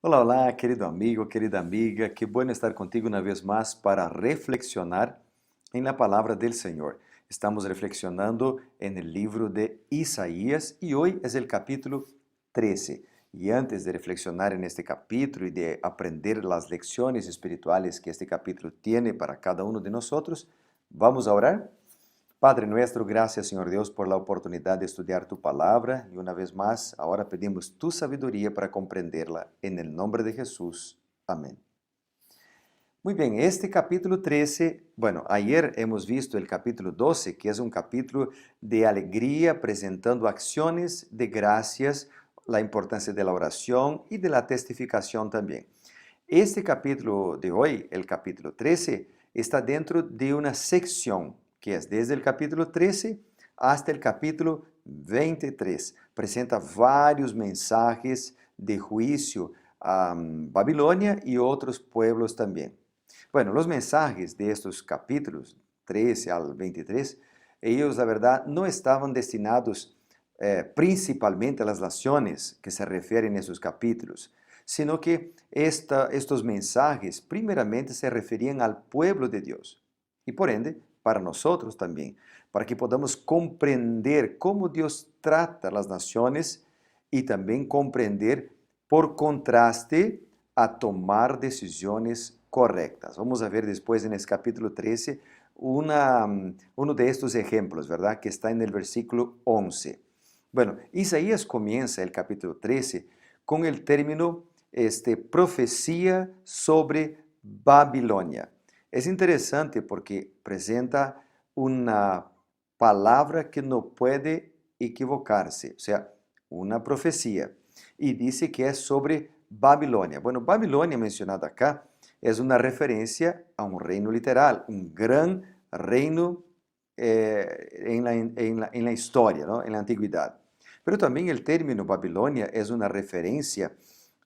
Olá, olá, querido amigo, querida amiga, qué bueno estar contigo una vez más para reflexionar en la palabra del Señor. Estamos reflexionando en el libro de Isaías y hoy es el capítulo 13. Y antes de reflexionar en este capítulo y de aprender las lecciones espirituales que este capítulo tiene para cada uno de nosotros, vamos a orar. Padre nuestro, gracias Señor Dios por la oportunidad de estudiar tu palabra y una vez más, ahora pedimos tu sabiduría para comprenderla. En el nombre de Jesús. Amén. Muy bien, este capítulo 13, bueno, ayer hemos visto el capítulo 12, que es un capítulo de alegría presentando acciones de gracias, la importancia de la oración y de la testificación también. Este capítulo de hoy, el capítulo 13, está dentro de una sección que es desde el capítulo 13 hasta el capítulo 23. Presenta varios mensajes de juicio a Babilonia y otros pueblos también. Bueno, los mensajes de estos capítulos 13 al 23, ellos la verdad no estaban destinados principalmente a las naciones que se refieren a esos capítulos, sino que estos mensajes primeramente se referían al pueblo de Dios y por ende para nosotros también, para que podamos comprender cómo Dios trata a las naciones y también comprender por contraste a tomar decisiones correctas. Vamos a ver después en el capítulo 13 uno de estos ejemplos, ¿verdad? Que está en el versículo 11. Bueno, Isaías comienza el capítulo 13 con el término profecía sobre Babilonia. Es interesante porque presenta una palabra que no puede equivocarse, o sea, una profecía. Y dice que es sobre Babilonia. Bueno, Babilonia mencionada acá es una referencia a un reino literal, un gran reino en la historia, ¿no? En la antigüedad. Pero también el término Babilonia es una referencia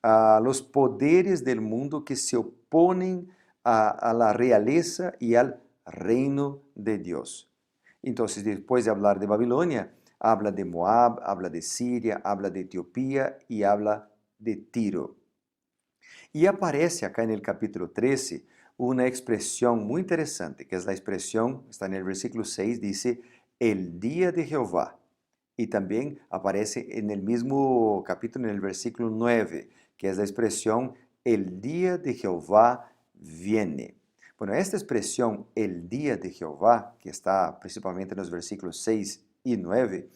a los poderes del mundo que se oponen a la realeza y al reino de Dios. Entonces, después de hablar de Babilonia, habla de Moab, habla de Siria, habla de Etiopía y habla de Tiro. Y aparece acá en el capítulo 13 una expresión muy interesante, que es la expresión, está en el versículo 6, dice, el día de Jehová. Y también aparece en el mismo capítulo, en el versículo 9, que es la expresión, el día de Jehová viene. Bueno, esta expresión, el día de Jehová, que está principalmente en los versículos 6 y 9,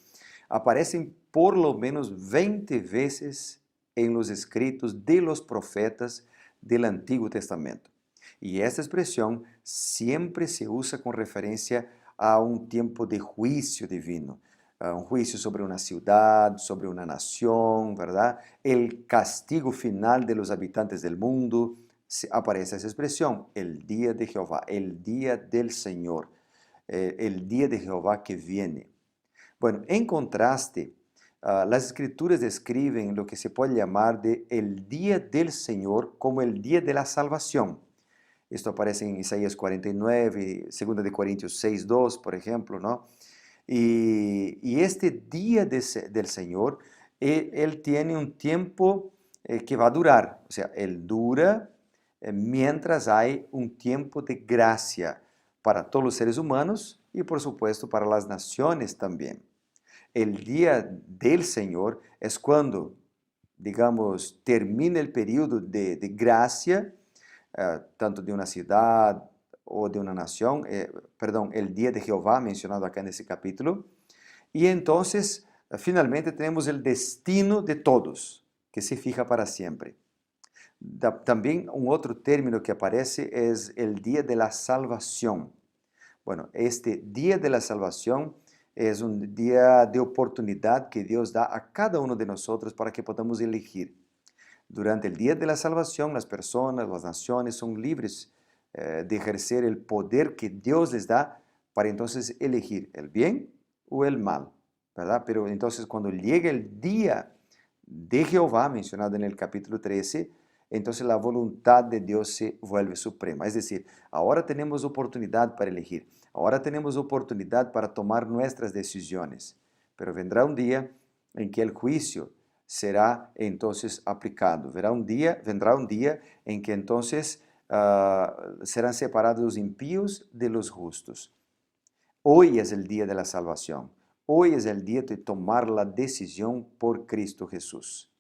aparecen por lo menos 20 veces en los escritos de los profetas del Antiguo Testamento. Y esta expresión siempre se usa con referencia a un tiempo de juicio divino, un juicio sobre una ciudad, sobre una nación, ¿verdad? El castigo final de los habitantes del mundo. Aparece esa expresión, el día de Jehová, el día del Señor, el día de Jehová que viene. Bueno, en contraste, las escrituras describen lo que se puede llamar de el día del Señor como el día de la salvación. Esto aparece en Isaías 49, 2 de Corintios 6:2, por ejemplo, ¿no? Y este día del Señor, él tiene un tiempo que va a durar, o sea, él dura mientras hay un tiempo de gracia para todos los seres humanos y por supuesto para las naciones también. El día del Señor es cuando, digamos, termina el periodo de gracia, tanto de una ciudad o de una nación, perdón, el día de Jehová mencionado acá en ese capítulo. Y entonces, finalmente tenemos el destino de todos, que se fija para siempre. También un otro término que aparece es el día de la salvación. Bueno, este día de la salvación es un día de oportunidad que Dios da a cada uno de nosotros para que podamos elegir. Durante el día de la salvación, las personas, las naciones son libres de ejercer el poder que Dios les da para entonces elegir el bien o el mal, ¿verdad? Pero entonces cuando llega el día de Jehová, mencionado en el capítulo 13, entonces la voluntad de Dios se vuelve suprema. Es decir, ahora tenemos oportunidad para elegir, ahora tenemos oportunidad para tomar nuestras decisiones, pero vendrá un día en que el juicio será entonces aplicado. Vendrá un día en que entonces serán separados los impíos de los justos. Hoy es el día de la salvación. Hoy es el día de tomar la decisión por Cristo Jesús.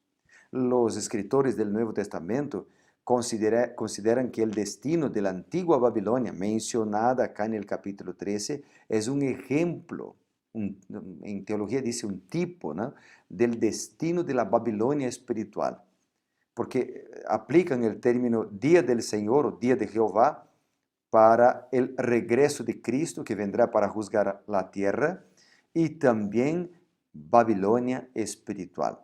Los escritores del Nuevo Testamento consideran que el destino de la antigua Babilonia, mencionada acá en el capítulo 13, es un ejemplo, en teología dice un tipo, ¿no?, del destino de la Babilonia espiritual. Porque aplican el término día del Señor o día de Jehová para el regreso de Cristo que vendrá para juzgar la tierra, y también Babilonia espiritual.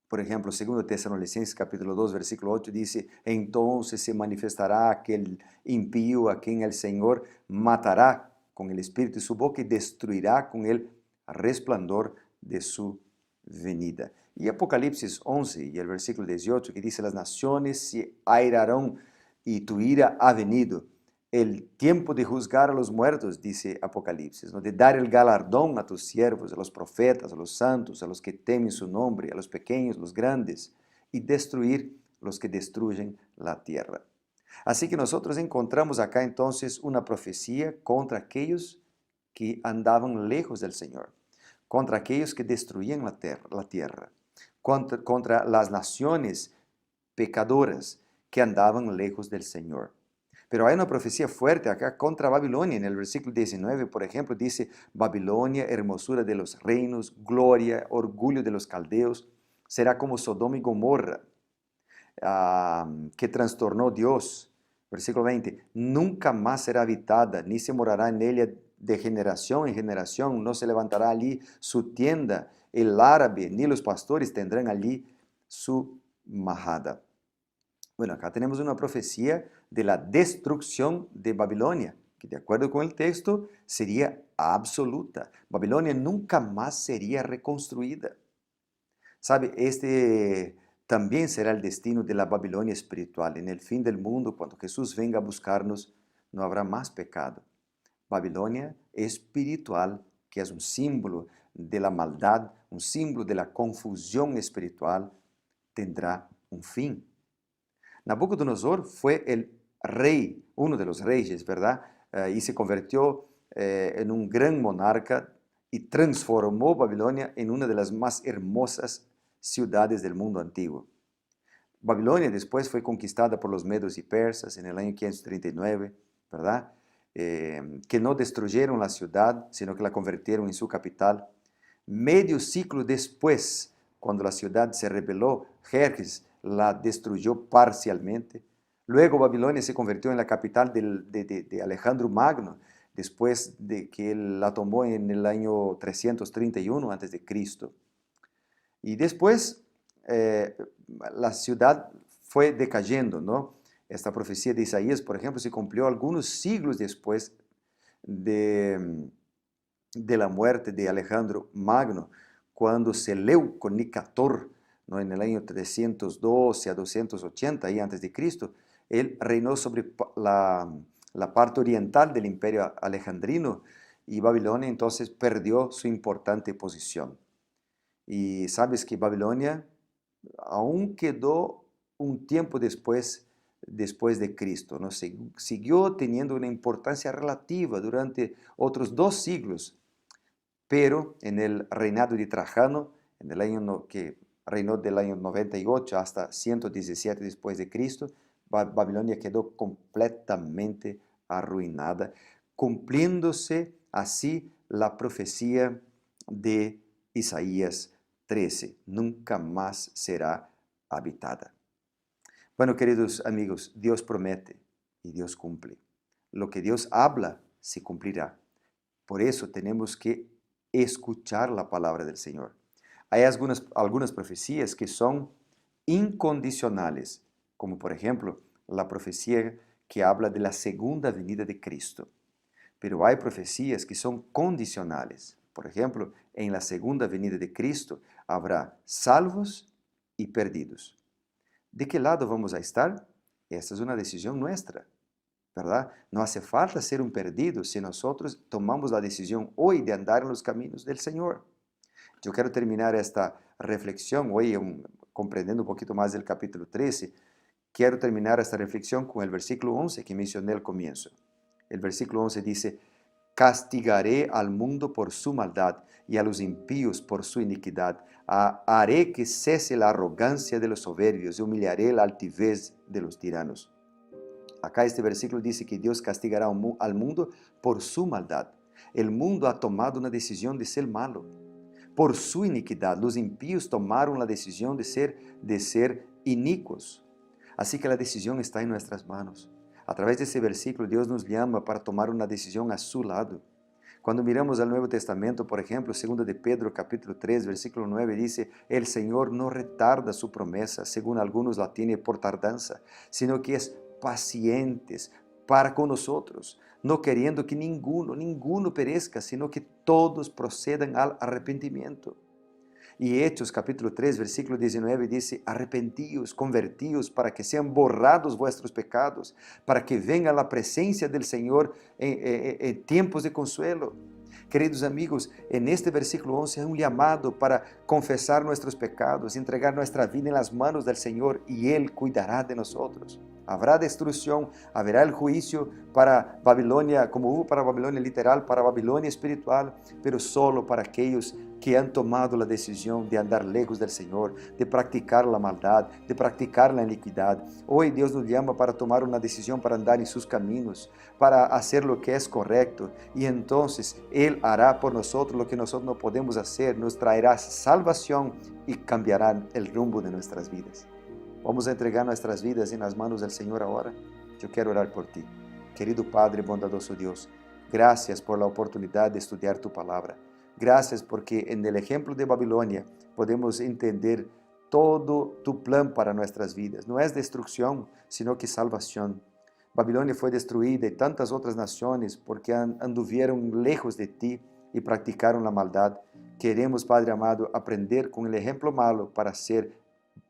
Por ejemplo, 2 Tesalonicenses capítulo 2, versículo 8 dice, entonces se manifestará aquel impío a quien el Señor matará con el espíritu de su boca y destruirá con el resplandor de su venida. Y Apocalipsis 11 y el versículo 18 que dice, las naciones se airarán y tu ira ha venido. El tiempo de juzgar a los muertos, dice Apocalipsis, ¿no?, de dar el galardón a tus siervos, a los profetas, a los santos, a los que temen su nombre, a los pequeños, los grandes, y destruir los que destruyen la tierra. Así que nosotros encontramos acá entonces una profecía contra aquellos que andaban lejos del Señor, contra aquellos que destruían la tierra, contra las naciones pecadoras que andaban lejos del Señor. Pero hay una profecía fuerte acá contra Babilonia. En el versículo 19, por ejemplo, dice, Babilonia, hermosura de los reinos, gloria, orgullo de los caldeos, será como Sodoma y Gomorra, que trastornó Dios. Versículo 20, nunca más será habitada, ni se morará en ella de generación en generación, no se levantará allí su tienda, el árabe, ni los pastores tendrán allí su majada. Bueno, acá tenemos una profecía de la destrucción de Babilonia, que de acuerdo con el texto sería absoluta. Babilonia nunca más sería reconstruida. ¿Sabe? Este también será el destino de la Babilonia espiritual. En el fin del mundo, cuando Jesús venga a buscarnos, no habrá más pecado. Babilonia espiritual, que es un símbolo de la maldad, un símbolo de la confusión espiritual, tendrá un fin. Nabucodonosor fue el rey, uno de los reyes, ¿verdad? Y se convirtió en un gran monarca y transformó Babilonia en una de las más hermosas ciudades del mundo antiguo. Babilonia después fue conquistada por los medos y persas en el año 539, ¿verdad? Que no destruyeron la ciudad, sino que la convirtieron en su capital. Medio siglo después, cuando la ciudad se rebeló, Jerjes la destruyó parcialmente. Luego Babilonia se convirtió en la capital de Alejandro Magno, después de que él la tomó en el año 331 a.C. Y después la ciudad fue decayendo, ¿no? Esta profecía de Isaías, por ejemplo, se cumplió algunos siglos después de la muerte de Alejandro Magno, cuando Seleuco Nicator, ¿no?, en el año 312 a 280 y antes de Cristo, él reinó sobre la parte oriental del imperio alejandrino, y Babilonia entonces perdió su importante posición. Y sabes que Babilonia aún quedó un tiempo después de Cristo, ¿no? Siguió teniendo una importancia relativa durante otros 2 siglos, pero en el reinado de Trajano, en el año que reinó del año 98 hasta 117 después de Cristo, Babilonia quedó completamente arruinada, cumpliéndose así la profecía de Isaías 13, nunca más será habitada. Bueno, queridos amigos, Dios promete y Dios cumple. Lo que Dios habla se cumplirá. Por eso tenemos que escuchar la palabra del Señor. Hay algunas profecías que son incondicionales, como por ejemplo la profecía que habla de la segunda venida de Cristo. Pero hay profecías que son condicionales. Por ejemplo, en la segunda venida de Cristo habrá salvos y perdidos. ¿De qué lado vamos a estar? Esta es una decisión nuestra, ¿verdad? No hace falta ser un perdido si nosotros tomamos la decisión hoy de andar en los caminos del Señor. Eu quero terminar esta reflexión hoy, comprendendo un poquito más del capítulo 13. Quiero terminar esta reflexión con el versículo 11 que mencioné al comienzo. El versículo 11 dice: castigaré al mundo por su maldad y a los impíos por su iniquidad. Haré que cese la arrogancia de los soberbios y humillaré la altivez de los tiranos. Acá este versículo dice que Dios castigará al mundo por su maldad. El mundo ha tomado una decisión de ser malo. Por su iniquidad, los impíos tomaron la decisión de ser inicuos. Así que la decisión está en nuestras manos. A través de ese versículo, Dios nos llama para tomar una decisión a su lado. Cuando miramos al Nuevo Testamento, por ejemplo, 2 de Pedro capítulo 3, versículo 9, dice: el Señor no retarda su promesa, según algunos la tienen por tardanza, sino que es pacientes para con nosotros, no queriendo que ninguno perezca, sino que todos procedan al arrepentimiento. Y Hechos capítulo 3, versículo 19 dice: arrepentíos, convertíos, para que sean borrados vuestros pecados, para que venga la presencia del Señor en tiempos de consuelo. Queridos amigos, en este versículo 11 hay un llamado para confesar nuestros pecados, entregar nuestra vida en las manos del Señor y Él cuidará de nosotros. Habrá destrucción, habrá el juicio para Babilonia, como hubo para Babilonia literal, para Babilonia espiritual, pero solo para aquellos que han tomado la decisión de andar lejos del Señor, de practicar la maldad, de practicar la iniquidad. Hoy Dios nos llama para tomar una decisión para andar en sus caminos, para hacer lo que es correcto, y entonces Él hará por nosotros lo que nosotros no podemos hacer, nos traerá salvación y cambiará el rumbo de nuestras vidas. Vamos a entregar nuestras vidas en las manos del Señor ahora. Yo quiero orar por ti. Querido Padre bondadoso Dios, gracias por la oportunidad de estudiar tu palabra. Gracias porque en el ejemplo de Babilonia podemos entender todo tu plan para nuestras vidas. No es destrucción, sino que salvación. Babilonia fue destruida y tantas otras naciones porque anduvieron lejos de ti y practicaron la maldad. Queremos, Padre amado, aprender con el ejemplo malo para hacer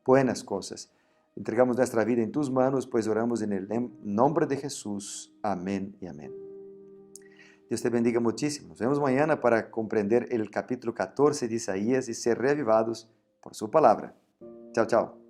buenas cosas. Entregamos nuestra vida en tus manos, pues oramos en el nombre de Jesús. Amén y amén. Dios te bendiga muchísimo. Nos vemos mañana para comprender el capítulo 14 de Isaías y ser reavivados por su palabra. Chao, chao.